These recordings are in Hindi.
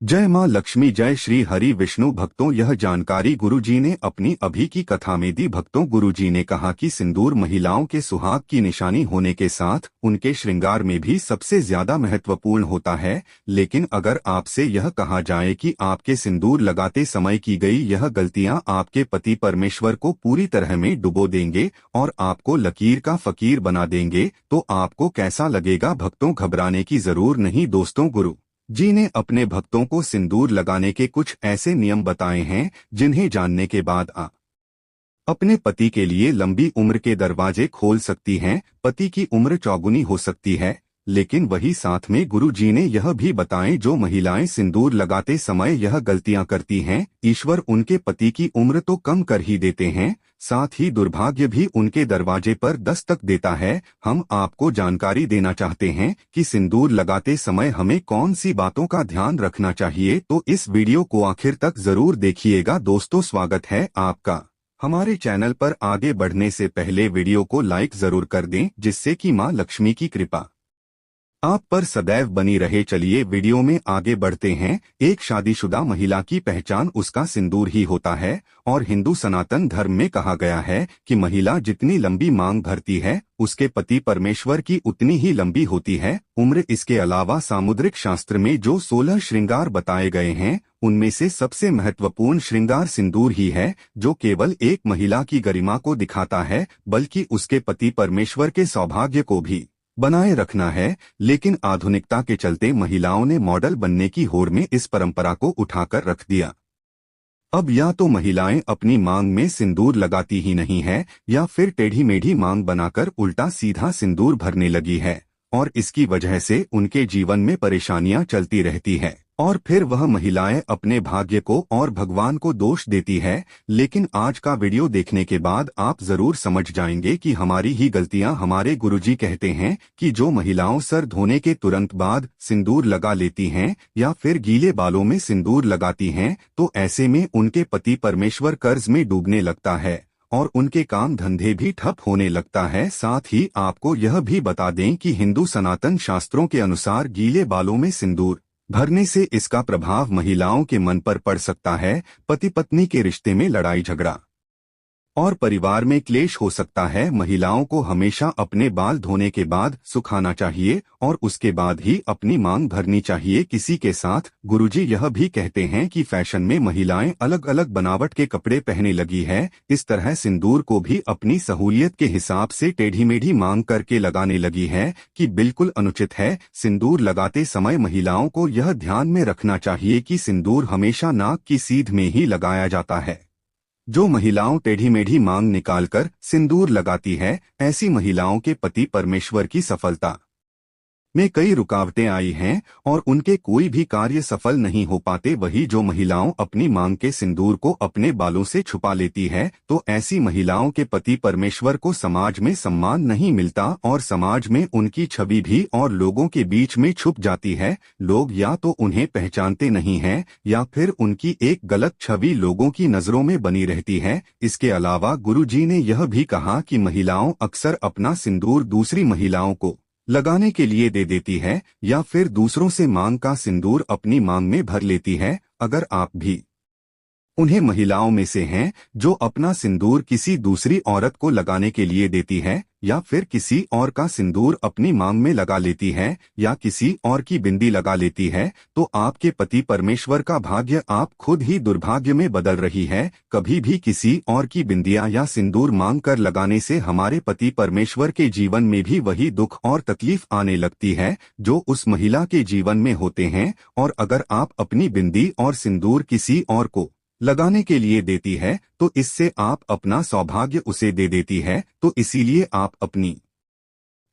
जय मां लक्ष्मी, जय श्री हरि विष्णु। भक्तों, यह जानकारी गुरुजी ने अपनी अभी की कथा में दी। भक्तों, गुरुजी ने कहा कि सिंदूर महिलाओं के सुहाग की निशानी होने के साथ उनके श्रृंगार में भी सबसे ज्यादा महत्वपूर्ण होता है। लेकिन अगर आपसे यह कहा जाए कि आपके सिंदूर लगाते समय की गई यह गलतियां आपके पति परमेश्वर को पूरी तरह में डुबो देंगे और आपको लकीर का फकीर बना देंगे, तो आपको कैसा लगेगा? भक्तों, घबराने की जरूर नहीं। दोस्तों, गुरु जी ने अपने भक्तों को सिंदूर लगाने के कुछ ऐसे नियम बताए हैं जिन्हें जानने के बाद आप अपने पति के लिए लंबी उम्र के दरवाजे खोल सकती हैं। पति की उम्र चौगुनी हो सकती है, लेकिन वही साथ में गुरु जी ने यह भी बताएं, जो महिलाएं सिंदूर लगाते समय यह गलतियां करती हैं, ईश्वर उनके पति की उम्र तो कम कर ही देते हैं, साथ ही दुर्भाग्य भी उनके दरवाजे पर दस्तक देता है। हम आपको जानकारी देना चाहते हैं कि सिंदूर लगाते समय हमें कौन सी बातों का ध्यान रखना चाहिए, तो इस वीडियो को आखिर तक जरूर देखिएगा। दोस्तों, स्वागत है आपका हमारे चैनल पर। आगे बढ़ने से पहले वीडियो को लाइक जरूर कर दें, जिससे कि मां लक्ष्मी की कृपा आप पर सदैव बनी रहे। चलिए वीडियो में आगे बढ़ते हैं। एक शादीशुदा महिला की पहचान उसका सिंदूर ही होता है और हिंदू सनातन धर्म में कहा गया है कि महिला जितनी लंबी मांग भरती है, उसके पति परमेश्वर की उतनी ही लंबी होती है उम्र। इसके अलावा सामुद्रिक शास्त्र में जो 16 श्रृंगार बताए गए हैं, उनमें से सबसे महत्वपूर्ण श्रृंगार सिंदूर ही है, जो केवल एक महिला की गरिमा को दिखाता है, बल्कि उसके पति परमेश्वर के सौभाग्य को भी बनाए रखना है। लेकिन आधुनिकता के चलते महिलाओं ने मॉडल बनने की होड़ में इस परंपरा को उठाकर रख दिया। अब या तो महिलाएं अपनी मांग में सिंदूर लगाती ही नहीं है, या फिर टेढ़ी मेढ़ी मांग बनाकर उल्टा सीधा सिंदूर भरने लगी है, और इसकी वजह से उनके जीवन में परेशानियां चलती रहती है और फिर वह महिलाएं अपने भाग्य को और भगवान को दोष देती है। लेकिन आज का वीडियो देखने के बाद आप जरूर समझ जाएंगे कि हमारी ही गलतियां। हमारे गुरुजी कहते हैं कि जो महिलाओं सर धोने के तुरंत बाद सिंदूर लगा लेती हैं या फिर गीले बालों में सिंदूर लगाती हैं, तो ऐसे में उनके पति परमेश्वर कर्ज में डूबने लगता है और उनके काम धंधे भी ठप होने लगता है। साथ ही आपको यह भी बता दें कि हिंदू सनातन शास्त्रों के अनुसार गीले बालों में सिंदूर भरने से इसका प्रभाव महिलाओं के मन पर पड़ सकता है। पति पत्नी के रिश्ते में लड़ाई झगड़ा और परिवार में क्लेश हो सकता है। महिलाओं को हमेशा अपने बाल धोने के बाद सुखाना चाहिए और उसके बाद ही अपनी मांग भरनी चाहिए किसी के साथ। गुरुजी यह भी कहते हैं कि फैशन में महिलाएं अलग अलग बनावट के कपड़े पहने लगी है, इस तरह सिंदूर को भी अपनी सहूलियत के हिसाब से टेढ़ी मेढ़ी मांग करके लगाने लगी है, कि बिल्कुल अनुचित है। सिंदूर लगाते समय महिलाओं को यह ध्यान में रखना चाहिए कि सिंदूर हमेशा नाक की सीध में ही लगाया जाता है। जो महिलाओं टेढ़ी मेढ़ी मांग निकालकर सिंदूर लगाती है, ऐसी महिलाओं के पति परमेश्वर की सफलता में कई रुकावटें आई हैं और उनके कोई भी कार्य सफल नहीं हो पाते। वही जो महिलाओं अपनी मांग के सिंदूर को अपने बालों से छुपा लेती है, तो ऐसी महिलाओं के पति परमेश्वर को समाज में सम्मान नहीं मिलता और समाज में उनकी छवि भी और लोगों के बीच में छुप जाती है। लोग या तो उन्हें पहचानते नहीं हैं या फिर उनकी एक गलत छवि लोगों की नजरों में बनी रहती है। इसके अलावा गुरुजी ने यह भी कहा कि महिलाओं अक्सर अपना सिंदूर दूसरी महिलाओं को लगाने के लिए दे देती है या फिर दूसरों से मांग का सिंदूर अपनी मांग में भर लेती है। अगर आप भी उन्हें महिलाओं में से हैं जो अपना सिंदूर किसी दूसरी औरत को लगाने के लिए देती है, या फिर किसी और का सिंदूर अपनी मांग में लगा लेती है, या किसी और की बिंदी लगा लेती है, तो आपके पति परमेश्वर का भाग्य आप खुद ही दुर्भाग्य में बदल रही है। कभी भी किसी और की बिंदियां या सिंदूर मांग कर लगाने से हमारे पति परमेश्वर के जीवन में भी वही दुख और तकलीफ आने लगती है जो उस महिला के जीवन में होते हैं। और अगर आप अपनी बिंदी और सिंदूर किसी और को लगाने के लिए देती है, तो इससे आप अपना सौभाग्य उसे दे देती है। तो इसीलिए आप अपनी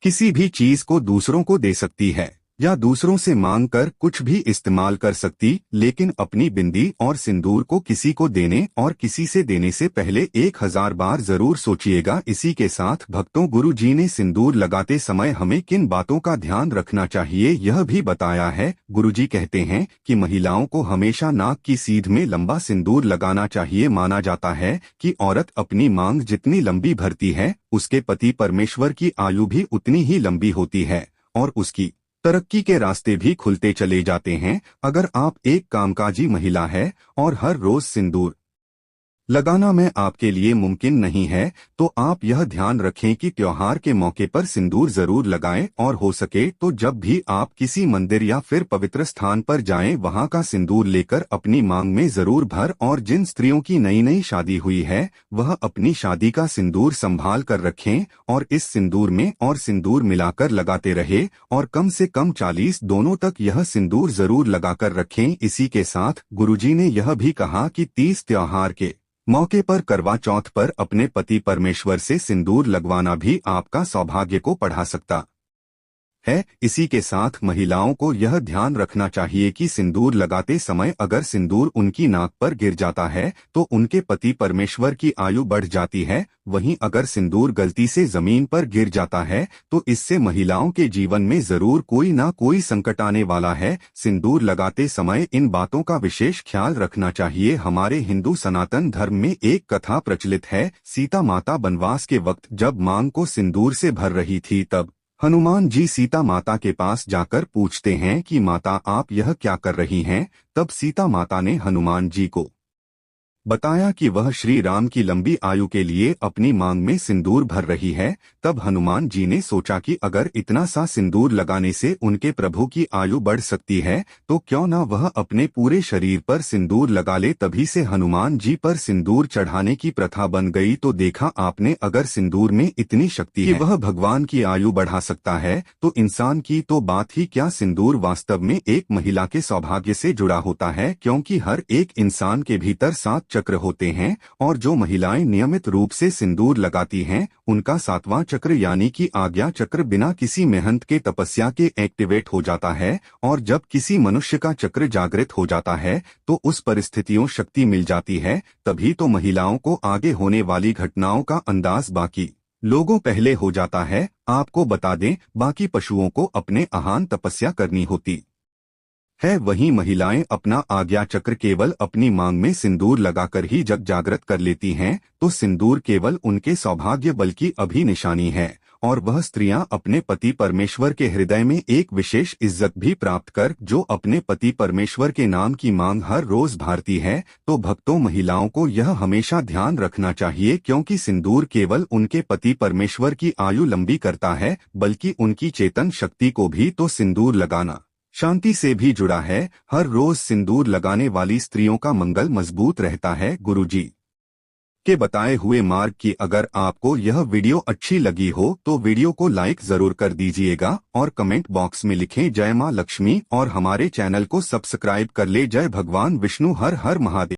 किसी भी चीज को दूसरों को दे सकती है या दूसरों से मांग कर कुछ भी इस्तेमाल कर सकती, लेकिन अपनी बिंदी और सिंदूर को किसी को देने और किसी से देने से पहले 1000 बार जरूर सोचिएगा। इसी के साथ भक्तों, गुरु जी ने सिंदूर लगाते समय हमें किन बातों का ध्यान रखना चाहिए यह भी बताया है। गुरु जी कहते हैं कि महिलाओं को हमेशा नाक की सीध में लंबा सिंदूर लगाना चाहिए। माना जाता है कि औरत अपनी मांग जितनी लंबी भरती है, उसके पति परमेश्वर की आयु भी उतनी ही लंबी होती है और उसकी तरक्की के रास्ते भी खुलते चले जाते हैं। अगर आप एक कामकाजी महिला है और हर रोज सिंदूर लगाना में आपके लिए मुमकिन नहीं है, तो आप यह ध्यान रखें कि त्योहार के मौके पर सिंदूर जरूर लगाएं और हो सके तो जब भी आप किसी मंदिर या फिर पवित्र स्थान पर जाएं वहां का सिंदूर लेकर अपनी मांग में जरूर भर। और जिन स्त्रियों की नई नई शादी हुई है वह अपनी शादी का सिंदूर संभाल कर रखें और इस सिंदूर में और सिंदूर मिलाकर लगाते रहे और कम से कम 40 दोनों तक यह सिंदूर जरूर लगाकर रखें। इसी के साथ गुरुजी ने यह भी कहा कि 30 त्योहार के मौके पर करवा चौथ पर अपने पति परमेश्वर से सिंदूर लगवाना भी आपका सौभाग्य को बढ़ा सकता है। इसी के साथ महिलाओं को यह ध्यान रखना चाहिए कि सिंदूर लगाते समय अगर सिंदूर उनकी नाक पर गिर जाता है तो उनके पति परमेश्वर की आयु बढ़ जाती है। वहीं अगर सिंदूर गलती से जमीन पर गिर जाता है तो इससे महिलाओं के जीवन में जरूर कोई ना कोई संकट आने वाला है। सिंदूर लगाते समय इन बातों का विशेष ख्याल रखना चाहिए। हमारे हिंदू सनातन धर्म में एक कथा प्रचलित है। सीता माता वनवास के वक्त जब मांग को सिंदूर से भर रही थी तब हनुमान जी सीता माता के पास जाकर पूछते हैं कि माता आप यह क्या कर रही हैं। तब सीता माता ने हनुमान जी को बताया कि वह श्री राम की लंबी आयु के लिए अपनी मांग में सिंदूर भर रही है। तब हनुमान जी ने सोचा कि अगर इतना सा सिंदूर लगाने से उनके प्रभु की आयु बढ़ सकती है तो क्यों न वह अपने पूरे शरीर पर सिंदूर लगा ले। तभी से हनुमान जी पर सिंदूर चढ़ाने की प्रथा बन गई। तो देखा आपने, अगर सिंदूर में इतनी शक्ति है कि वह भगवान की आयु बढ़ा सकता है तो इंसान की तो बात ही क्या। सिंदूर वास्तव में एक महिला के सौभाग्य से जुड़ा होता है, क्योंकि हर एक इंसान के भीतर 7 चक्र होते हैं और जो महिलाएं नियमित रूप से सिंदूर लगाती हैं उनका 7वां चक्र यानी कि आज्ञा चक्र बिना किसी मेहनत के तपस्या के एक्टिवेट हो जाता है। और जब किसी मनुष्य का चक्र जागृत हो जाता है तो उस परिस्थितियों शक्ति मिल जाती है। तभी तो महिलाओं को आगे होने वाली घटनाओं का अंदाज बाकी लोगों पहले हो जाता है। आपको बता दें, बाकी पशुओं को अपने आहान तपस्या करनी होती है, वहीं महिलाएं अपना आज्ञा चक्र केवल अपनी मांग में सिंदूर लगाकर ही जग जागृत कर लेती हैं। तो सिंदूर केवल उनके सौभाग्य बल की अभी निशानी है और वह स्त्रियां अपने पति परमेश्वर के हृदय में एक विशेष इज्जत भी प्राप्त कर जो अपने पति परमेश्वर के नाम की मांग हर रोज भारती है। तो भक्तों, महिलाओं को यह हमेशा ध्यान रखना चाहिए, क्योंकि सिंदूर केवल उनके पति परमेश्वर की आयु लंबी करता है बल्कि उनकी चेतन शक्ति को भी। तो सिंदूर लगाना शांति से भी जुड़ा है। हर रोज सिंदूर लगाने वाली स्त्रियों का मंगल मजबूत रहता है। गुरुजी के बताए हुए मार्ग की अगर आपको यह वीडियो अच्छी लगी हो तो वीडियो को लाइक जरूर कर दीजिएगा और कमेंट बॉक्स में लिखें जय मां लक्ष्मी और हमारे चैनल को सब्सक्राइब कर ले। जय भगवान विष्णु। हर हर महादेव।